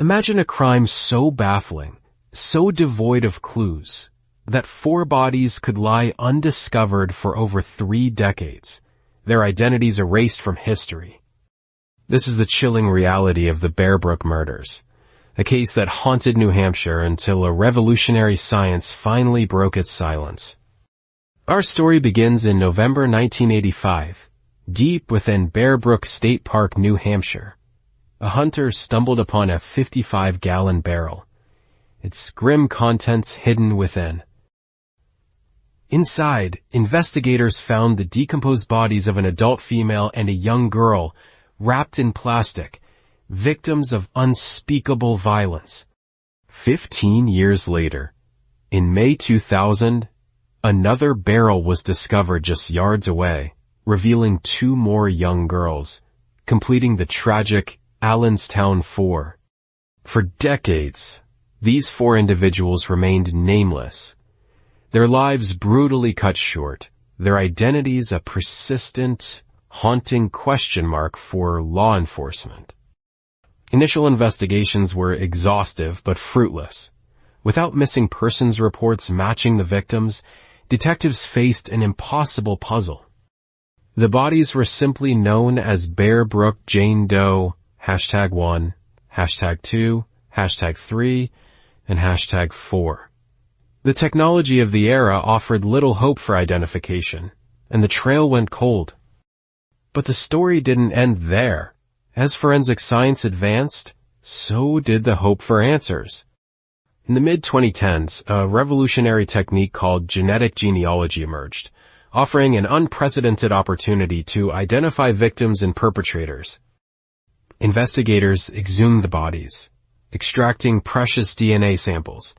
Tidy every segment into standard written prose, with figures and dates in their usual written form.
Imagine a crime so baffling, so devoid of clues, that 4 bodies could lie undiscovered for over 3 decades, their identities erased from history. This is the chilling reality of the Bear Brook Murders, a case that haunted New Hampshire until a revolutionary science finally broke its silence. Our story begins in November 1985, deep within Bear Brook State Park, New Hampshire. A hunter stumbled upon a 55-gallon barrel, its grim contents hidden within. Inside, investigators found the decomposed bodies of an adult female and a young girl wrapped in plastic, victims of unspeakable violence. 15 years later, in May 2000, another barrel was discovered just yards away, revealing 2 more young girls, completing the tragic Allenstown 4. For decades, these 4 individuals remained nameless, their lives brutally cut short, their identities a persistent, haunting question mark for law enforcement. Initial investigations were exhaustive but fruitless. Without missing persons reports matching the victims, detectives faced an impossible puzzle. The bodies were simply known as Bear Brook Jane Doe #1, #2, #3, and #4. The technology of the era offered little hope for identification, and the trail went cold. But the story didn't end there. As forensic science advanced, so did the hope for answers. In the mid-2010s, a revolutionary technique called genetic genealogy emerged, offering an unprecedented opportunity to identify victims and perpetrators. Investigators exhumed the bodies, extracting precious DNA samples.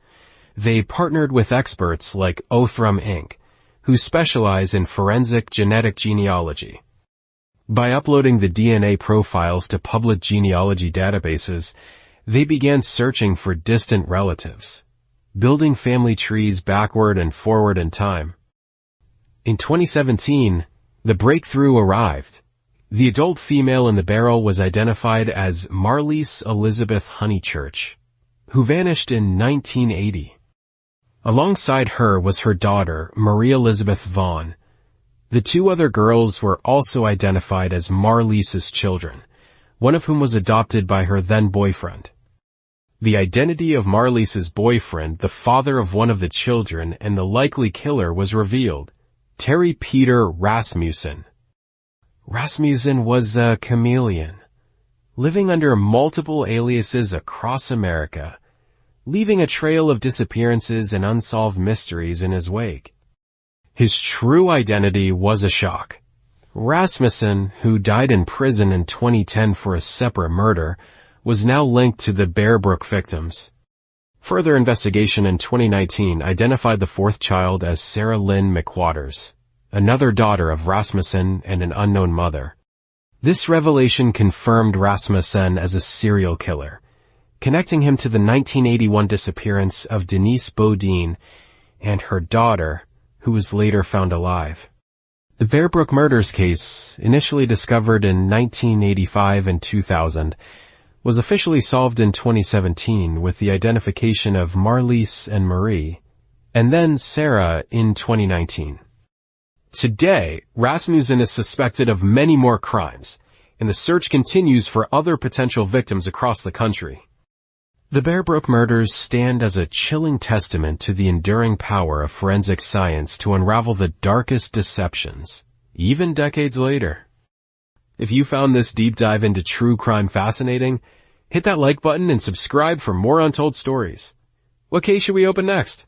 They partnered with experts like Othram Inc., who specialize in forensic genetic genealogy. By uploading the DNA profiles to public genealogy databases, they began searching for distant relatives, building family trees backward and forward in time. In 2017, the breakthrough arrived. The adult female in the barrel was identified as Marlise Elizabeth Honeychurch, who vanished in 1980. Alongside her was her daughter, Marie Elizabeth Vaughn. The 2 other girls were also identified as Marlise's children, one of whom was adopted by her then-boyfriend. The identity of Marlise's boyfriend, the father of one of the children, and the likely killer was revealed: Terry Peter Rasmussen. Rasmussen was a chameleon, living under multiple aliases across America, leaving a trail of disappearances and unsolved mysteries in his wake. His true identity was a shock. Rasmussen, who died in prison in 2010 for a separate murder, was now linked to the Bear Brook victims. Further investigation in 2019 identified the 4th child as Sarah Lynn McWaters, another daughter of Rasmussen and an unknown mother. This revelation confirmed Rasmussen as a serial killer, connecting him to the 1981 disappearance of Denise Bodine and her daughter, who was later found alive. The Bear Brook Murders case, initially discovered in 1985 and 2000, was officially solved in 2017 with the identification of Marlise and Marie, and then Sarah in 2019. Today, Rasmussen is suspected of many more crimes, and the search continues for other potential victims across the country. The Bear Brook Murders stand as a chilling testament to the enduring power of forensic science to unravel the darkest deceptions, even decades later. If you found this deep dive into true crime fascinating, hit that like button and subscribe for more untold stories. What case should we open next?